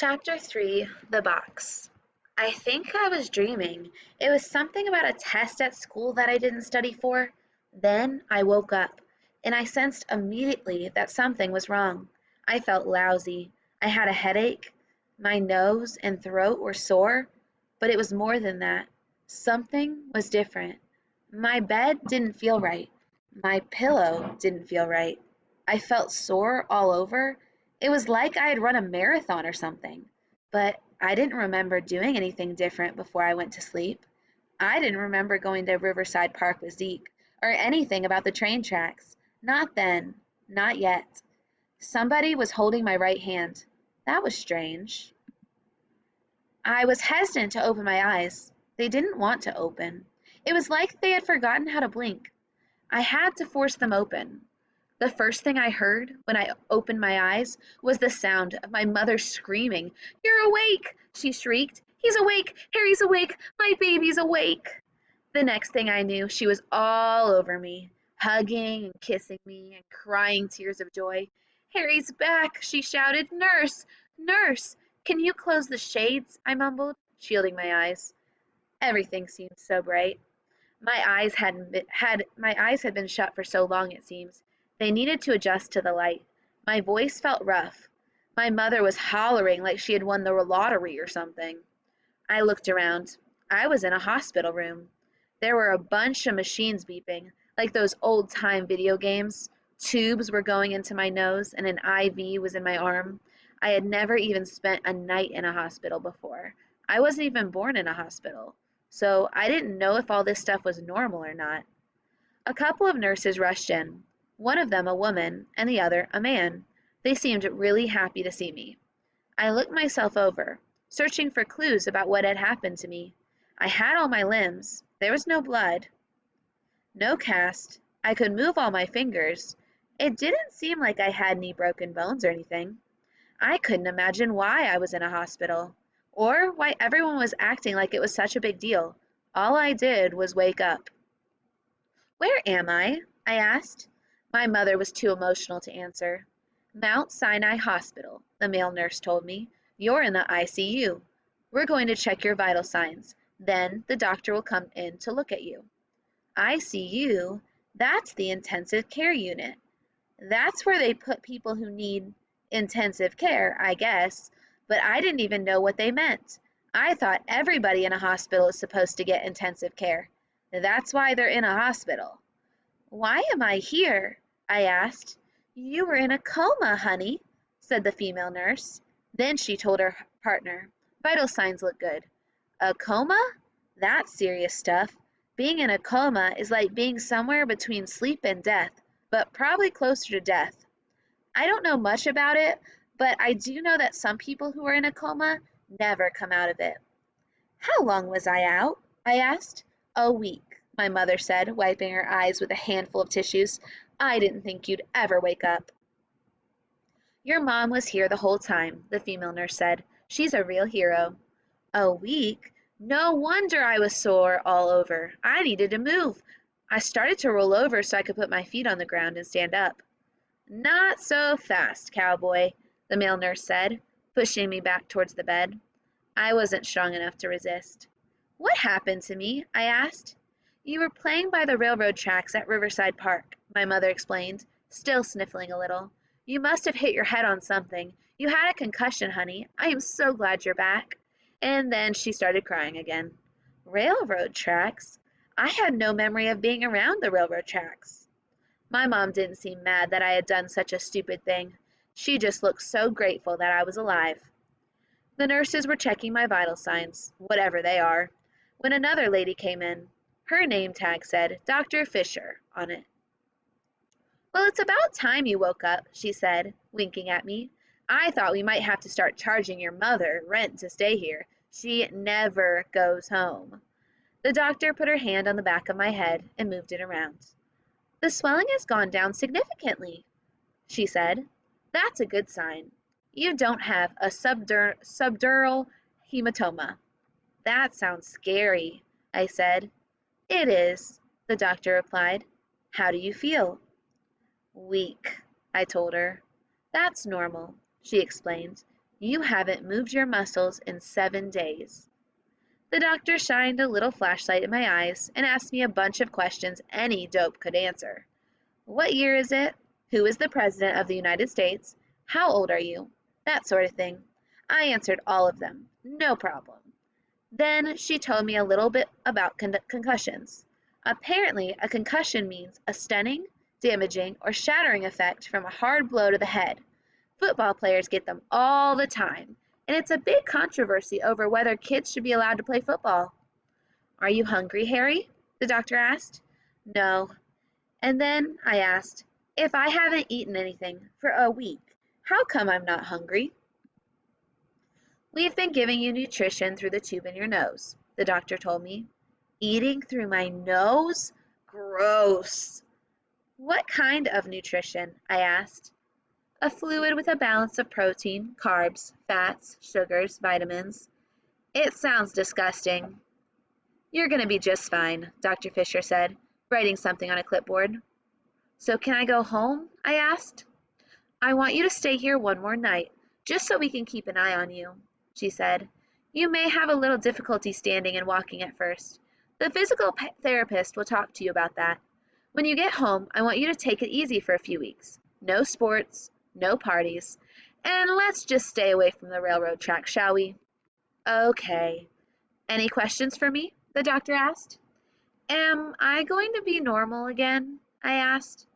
Chapter 3 The Box. I think I was dreaming. It was something about a test at school that I didn't study for. Then I woke up, and I sensed immediately that something was wrong. I felt lousy. I had a headache. My nose and throat were sore. But it was more than that. Something was different. My bed didn't feel right. My pillow didn't feel right. I felt sore all over. It was like I had run a marathon or something. But I didn't remember doing anything different before I went to sleep. I didn't remember going to Riverside Park with Zeke or anything about the train tracks. Not then. Not yet. Somebody was holding my right hand. That was strange. I was hesitant to open my eyes. They didn't want to open. It was like they had forgotten how to blink. I had to force them open. The first thing I heard when I opened my eyes was the sound of my mother screaming. "You're awake!" she shrieked. "He's awake! Harry's awake! My baby's awake!" The next thing I knew, she was all over me, hugging and kissing me and crying tears of joy. "Harry's back!" she shouted. "Nurse! Nurse! Can you close the shades?" I mumbled, shielding my eyes. Everything seemed so bright. My eyes had been shut for so long, it seems. They needed to adjust to the light. My voice felt rough. My mother was hollering like she had won the lottery or something. I looked around. I was in a hospital room. There were a bunch of machines beeping, like those old-time video games. Tubes were going into my nose and an IV was in my arm. I had never even spent a night in a hospital before. I wasn't even born in a hospital. So I didn't know if all this stuff was normal or not. A couple of nurses rushed in, one of them a woman and the other a man. They seemed really happy to see me. I looked myself over, searching for clues about what had happened to me. I had all my limbs. There was no blood, no cast. I could move all my fingers. It didn't seem like I had any broken bones or anything. I couldn't imagine why I was in a hospital, or why everyone was acting like it was such a big deal. All I did was wake up. "Where am I?" I asked. My mother was too emotional to answer. "Mount Sinai Hospital," the male nurse told me. "You're in the ICU. We're going to check your vital signs. Then the doctor will come in to look at you." ICU? That's the intensive care unit. That's where they put people who need intensive care, I guess, but I didn't even know what they meant. I thought everybody in a hospital is supposed to get intensive care. That's why they're in a hospital. "Why am I here?" I asked. "You were in a coma, honey," said the female nurse. Then she told her partner, "Vital signs look good." A coma? That's serious stuff. Being in a coma is like being somewhere between sleep and death, but probably closer to death. I don't know much about it, but I do know that some people who are in a coma never come out of it. "How long was I out?" I asked. "A week," my mother said, wiping her eyes with a handful of tissues. "I didn't think you'd ever wake up." "Your mom was here the whole time," the female nurse said. "She's a real hero." A week? No wonder I was sore all over. I needed to move. I started to roll over so I could put my feet on the ground and stand up. "Not so fast, cowboy," the male nurse said, pushing me back towards the bed. I wasn't strong enough to resist. "What happened to me?" I asked. "You were playing by the railroad tracks at Riverside Park," my mother explained, still sniffling a little. "You must have hit your head on something. You had a concussion, honey. I am so glad you're back." And then she started crying again. Railroad tracks? I had no memory of being around the railroad tracks. My mom didn't seem mad that I had done such a stupid thing. She just looked so grateful that I was alive. The nurses were checking my vital signs, whatever they are, when another lady came in. Her name tag said Dr. Fisher on it. "Well, it's about time you woke up," she said, winking at me. "I thought we might have to start charging your mother rent to stay here. She never goes home." The doctor put her hand on the back of my head and moved it around. "The swelling has gone down significantly," she said. "That's a good sign. You don't have a subdural hematoma." "That sounds scary," I said. "It is," the doctor replied. "How do you feel?" "Weak," I told her. "That's normal," she explained. You haven't moved your muscles in 7 days. The doctor shined a little flashlight in my eyes and asked me a bunch of questions any dope could answer. What year is it? Who is the President of the United States? How old are you? That sort of thing. I answered all of them. No problem. Then she told me a little bit about concussions. Apparently, a concussion means a stunning, damaging, or shattering effect from a hard blow to the head. Football players get them all the time, and it's a big controversy over whether kids should be allowed to play football. Are you hungry, Harry? The doctor asked. No. And then I asked, if I haven't eaten anything for a week, how come I'm not hungry? We've been giving you nutrition through the tube in your nose, the doctor told me. Eating through my nose? Gross. What kind of nutrition? I asked. A fluid with a balance of protein, carbs, fats, sugars, vitamins. It sounds disgusting. You're going to be just fine, Dr. Fisher said, writing something on a clipboard. So can I go home? I asked. I want you to stay here one more night, just so we can keep an eye on you, she said. You may have a little difficulty standing and walking at first. The physical therapist will talk to you about that. When you get home, I want you to take it easy for a few weeks. No sports, no parties, and let's just stay away from the railroad track, shall we? Okay. Any questions for me? The doctor asked. Am I going to be normal again? I asked.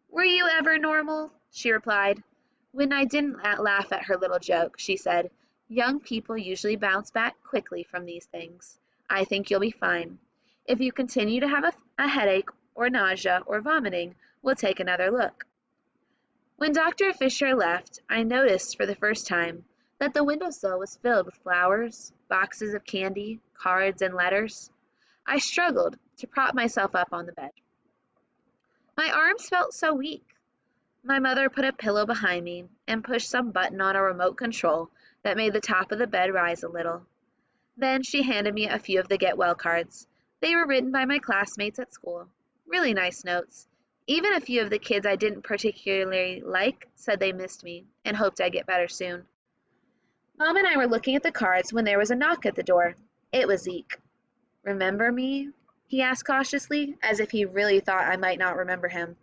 Were you ever normal? She replied. When I didn't laugh at her little joke, she said, young people usually bounce back quickly from these things. I think you'll be fine. If you continue to have a headache or nausea or vomiting, we'll take another look. When Dr. Fisher left, I noticed for the first time that the windowsill was filled with flowers, boxes of candy, cards, and letters. I struggled to prop myself up on the bed. My arms felt so weak. My mother put a pillow behind me and pushed some button on a remote control that made the top of the bed rise a little. Then she handed me a few of the get well cards. They were written by my classmates at school. Really nice notes. Even a few of the kids I didn't particularly like said they missed me and hoped I'd get better soon. Mom and I were looking at the cards when there was a knock at the door. It was Zeke. Remember me? He asked cautiously, as if he really thought I might not remember him.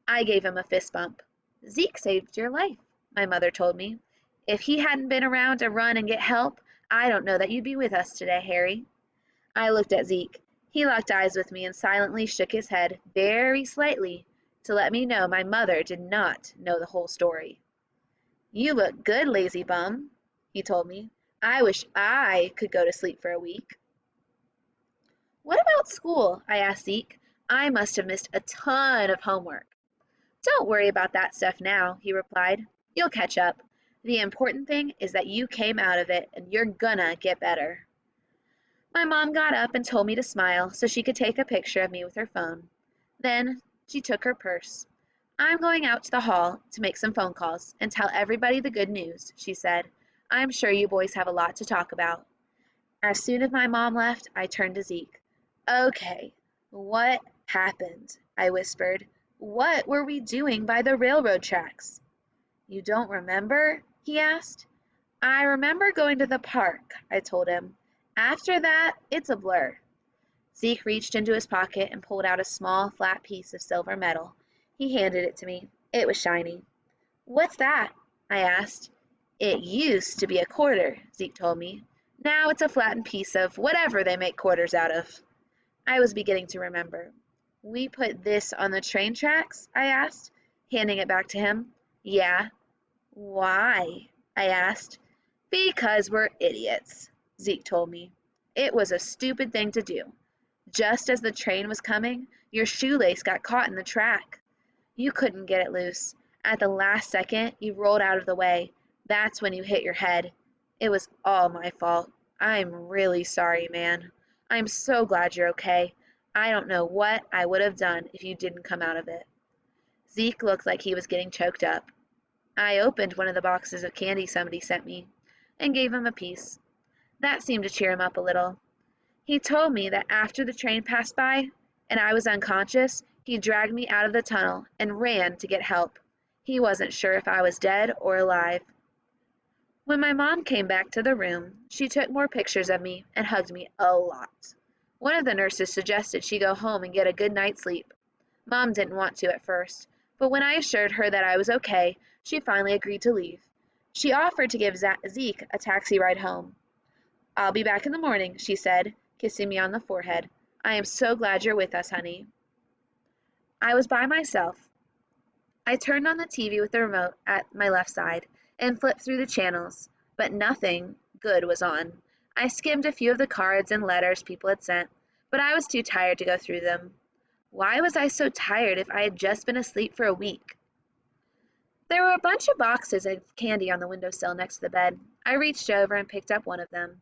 I gave him a fist bump. Zeke saved your life, my mother told me. If he hadn't been around to run and get help, I don't know that you'd be with us today, Harry. I looked at Zeke. He locked eyes with me and silently shook his head, very slightly, to let me know my mother did not know the whole story. You look good, lazy bum, he told me. I wish I could go to sleep for a week. What about school? I asked Zeke. I must have missed a ton of homework. Don't worry about that stuff now, he replied. You'll catch up. The important thing is that you came out of it and you're gonna get better. My mom got up and told me to smile so she could take a picture of me with her phone. Then she took her purse. I'm going out to the hall to make some phone calls and tell everybody the good news, she said. I'm sure you boys have a lot to talk about. As soon as my mom left, I turned to Zeke. Okay, what happened? I whispered. What were we doing by the railroad tracks? You don't remember? He asked. I remember going to the park, I told him. After that, it's a blur. Zeke reached into his pocket and pulled out a small, flat piece of silver metal. He handed it to me. It was shiny. What's that? I asked. It used to be a quarter, Zeke told me. Now it's a flattened piece of whatever they make quarters out of. I was beginning to remember. We put this on the train tracks? I asked, handing it back to him. Yeah. Why? I asked. Because we're idiots, Zeke told me. It was a stupid thing to do. Just as the train was coming, your shoelace got caught in the track. You couldn't get it loose. At the last second, you rolled out of the way. That's when you hit your head. It was all my fault. I'm really sorry, man. I'm so glad you're okay. I don't know what I would have done if you didn't come out of it. Zeke looked like he was getting choked up. I opened one of the boxes of candy somebody sent me and gave him a piece. That seemed to cheer him up a little. He told me that after the train passed by and I was unconscious, he dragged me out of the tunnel and ran to get help. He wasn't sure if I was dead or alive. When my mom came back to the room, she took more pictures of me and hugged me a lot. One of the nurses suggested she go home and get a good night's sleep. Mom didn't want to at first, but when I assured her that I was okay, she finally agreed to leave. She offered to give Zeke a taxi ride home. "I'll be back in the morning," she said, kissing me on the forehead. "I am so glad you're with us, honey." I was by myself. I turned on the TV with the remote at my left side and flipped through the channels, but nothing good was on. I skimmed a few of the cards and letters people had sent, but I was too tired to go through them. Why was I so tired if I had just been asleep for a week? There were a bunch of boxes of candy on the windowsill next to the bed. I reached over and picked up one of them.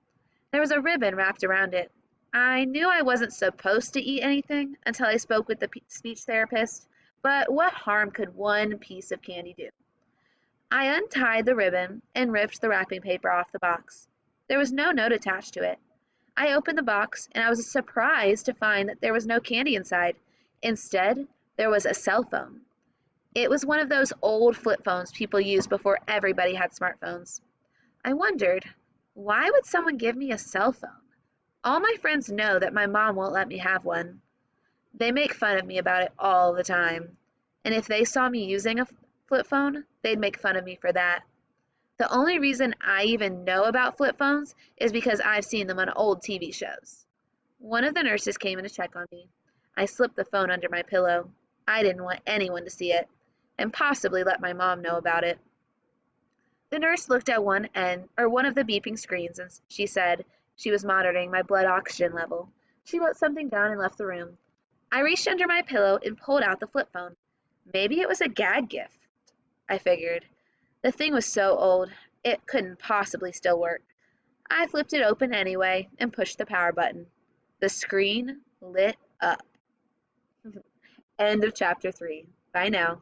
There was a ribbon wrapped around it. I knew I wasn't supposed to eat anything until I spoke with the speech therapist, but what harm could one piece of candy do? I untied the ribbon and ripped the wrapping paper off the box. There was no note attached to it. I opened the box and I was surprised to find that there was no candy inside. Instead, there was a cell phone. It was one of those old flip phones people used before everybody had smartphones. I wondered, why would someone give me a cell phone? All my friends know that my mom won't let me have one. They make fun of me about it all the time. And if they saw me using a flip phone, they'd make fun of me for that. The only reason I even know about flip phones is because I've seen them on old TV shows. One of the nurses came in to check on me. I slipped the phone under my pillow. I didn't want anyone to see it, and possibly let my mom know about it. The nurse looked at one of the beeping screens, and she said she was monitoring my blood oxygen level. She wrote something down and left the room. I reached under my pillow and pulled out the flip phone. Maybe it was a gag gift, I figured. The thing was so old, it couldn't possibly still work. I flipped it open anyway and pushed the power button. The screen lit up. End of chapter 3. Bye now.